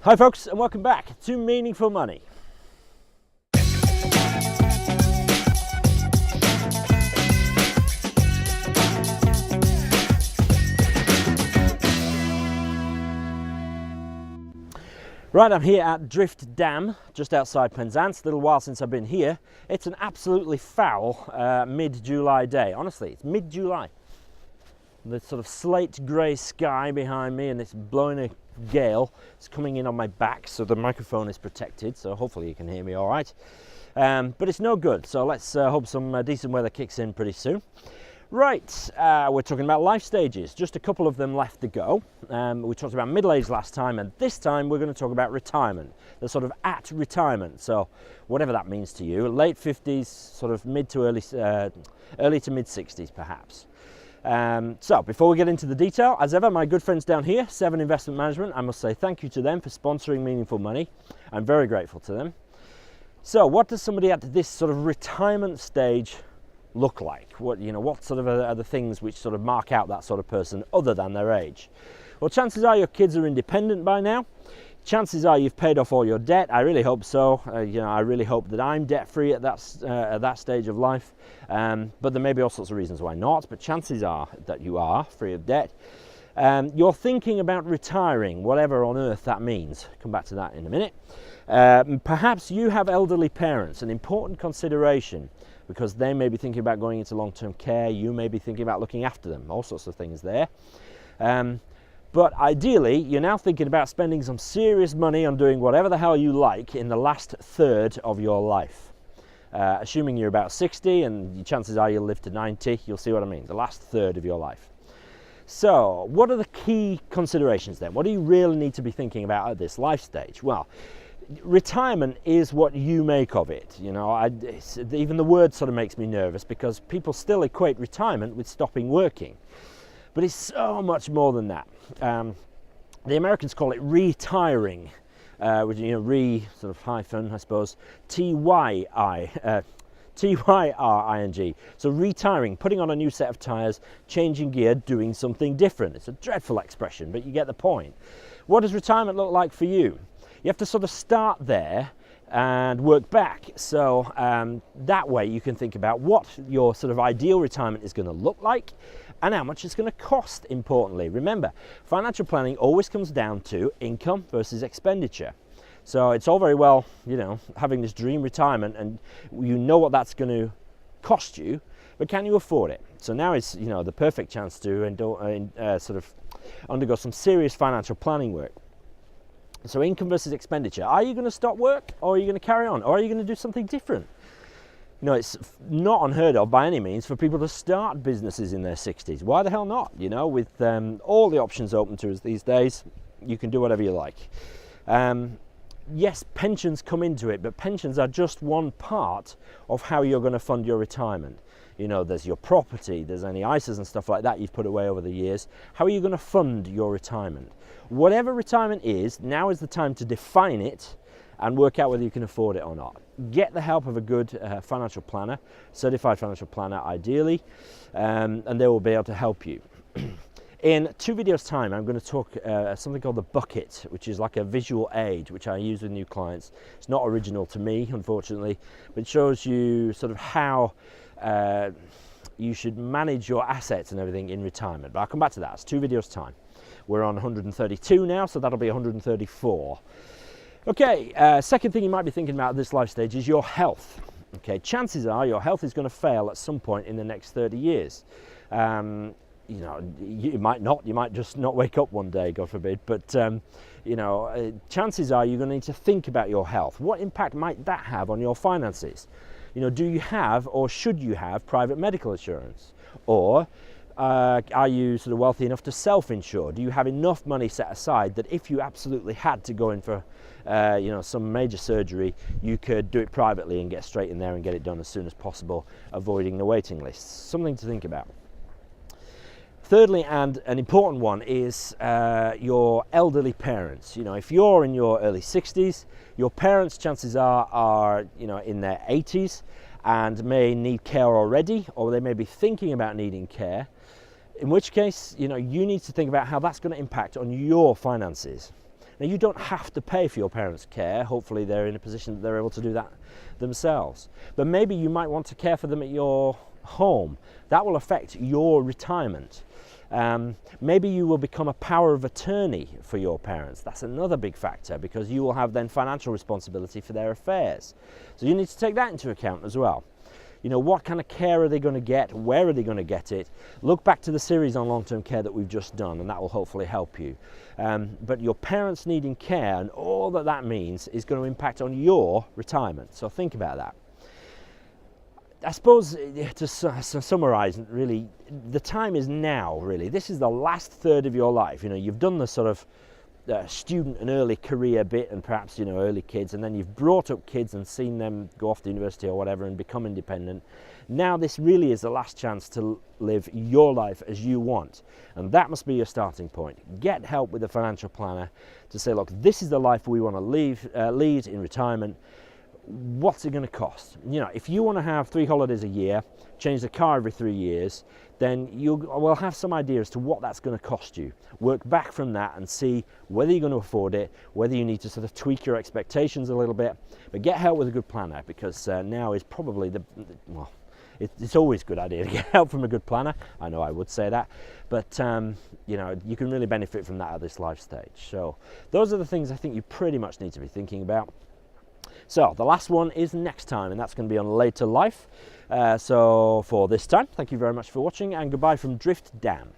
Hi folks, and welcome back to Meaningful Money. Right, I'm here at Drift Dam, just outside Penzance. A little while since I've been here. It's an absolutely foul mid-July day. Honestly, it's mid-July. The sort of slate grey sky behind me, and it's blowing a gale. It's coming in on my back, so the microphone is protected, so hopefully you can hear me all right. But it's no good, so let's hope some decent weather kicks in pretty soon. Right, we're talking about life stages, just a couple of them left to go. We talked about middle age last time, and this time we're going to talk about retirement, the sort of at retirement, so whatever that means to you, late 50s, sort of mid to early to mid 60s perhaps. So before we get into the detail, as ever, my good friends down here, Seven Investment Management, I must say thank you to them for sponsoring Meaningful Money. I'm very grateful to them. So what does somebody at this sort of retirement stage look like? What sort of are the things which sort of mark out that sort of person other than their age? Well, chances are your kids are independent by now. Chances are you've paid off all your debt. I really hope so. I really hope that I'm debt-free at that stage of life. But there may be all sorts of reasons why not. But chances are that you are free of debt. You're thinking about retiring, whatever on earth that means. Come back to that in a minute. Perhaps you have elderly parents, an important consideration, because they may be thinking about going into long-term care. You may be thinking about looking after them. All sorts of things there. But ideally, you're now thinking about spending some serious money on doing whatever the hell you like in the last third of your life. Assuming you're about 60, and chances are you'll live to 90, you'll see what I mean, the last third of your life. So, what are the key considerations then? What do you really need to be thinking about at this life stage? Well, retirement is what you make of it. Even the word sort of makes me nervous, because people still equate retirement with stopping working. But it's so much more than that. The Americans call it retiring, which sort of hyphen, I suppose, T-Y-R-I-N-G. So retiring, putting on a new set of tyres, changing gear, doing something different. It's a dreadful expression, but you get the point. What does retirement look like for you? You have to sort of start there and work back. So that way you can think about what your sort of ideal retirement is going to look like and how much it's going to cost, importantly. Remember, financial planning always comes down to income versus expenditure. So it's all very well, having this dream retirement, and you know what that's going to cost you, but can you afford it? So now is the perfect chance to sort of undergo some serious financial planning work. So income versus expenditure. Are you going to stop work, or are you going to carry on, or are you going to do something different? It's not unheard of by any means for people to start businesses in their 60s. Why the hell not? With all the options open to us these days, you can do whatever you like. Yes, pensions come into it, but pensions are just one part of how you're going to fund your retirement. There's your property, there's any ISAs and stuff like that you've put away over the years. How are you going to fund your retirement? Whatever retirement is, now is the time to define it and work out whether you can afford it or not. Get the help of a good financial planner, certified financial planner ideally, and they will be able to help you. In 2 videos time, I'm going to talk something called the bucket, which is like a visual aid, which I use with new clients. It's not original to me, unfortunately, but it shows you sort of how you should manage your assets and everything in retirement. But I'll come back to that. It's 2 videos time. We're on 132 now, so that'll be 134. Okay, second thing you might be thinking about at this life stage is your health. Okay, chances are your health is going to fail at some point in the next 30 years. You might not, you might just not wake up one day, God forbid, but chances are you're going to need to think about your health. What impact might that have on your finances? Do you have, or should you have, private medical insurance? Or are you sort of wealthy enough to self-insure? Do you have enough money set aside that if you absolutely had to go in for some major surgery, you could do it privately and get straight in there and get it done as soon as possible, avoiding the waiting lists? Something to think about. Thirdly, and an important one, is your elderly parents. If you're in your early 60s, your parents, chances are in their 80s and may need care already, or they may be thinking about needing care. In which case, you need to think about how that's going to impact on your finances. Now, you don't have to pay for your parents' care. Hopefully they're in a position that they're able to do that themselves. But maybe you might want to care for them at your home. That will affect your retirement. Maybe you will become a power of attorney for your parents. That's another big factor, because you will have then financial responsibility for their affairs. So you need to take that into account as well. You know, what kind of care are they going to get? Where are they going to get it? Look back to the series on long-term care that we've just done, and that will hopefully help you. But your parents needing care, and all that that means, is going to impact on your retirement. So think about that. I suppose, to summarise, really, the time is now, really. This is the last third of your life. You know, you've done the sort of student and early career bit, and perhaps, you know, early kids, and then you've brought up kids and seen them go off to university or whatever and become independent. Now this really is the last chance to live your life as you want, and that must be your starting point. Get help with a financial planner to say, look, this is the life we want to lead in retirement. What's it going to cost? You know, if you want to have 3 holidays a year, change the car every 3 years, then you will have some idea as to what that's going to cost you. Work back from that and see whether you're going to afford it, whether you need to sort of tweak your expectations a little bit. But get help with a good planner, because now is probably well, it's always a good idea to get help from a good planner. I know I would say that, but you know, you can really benefit from that at this life stage. So those are the things I think you pretty much need to be thinking about. So the last one is next time, and that's going to be on Later Life. So for this time, thank you very much for watching, and goodbye from Drift Dam.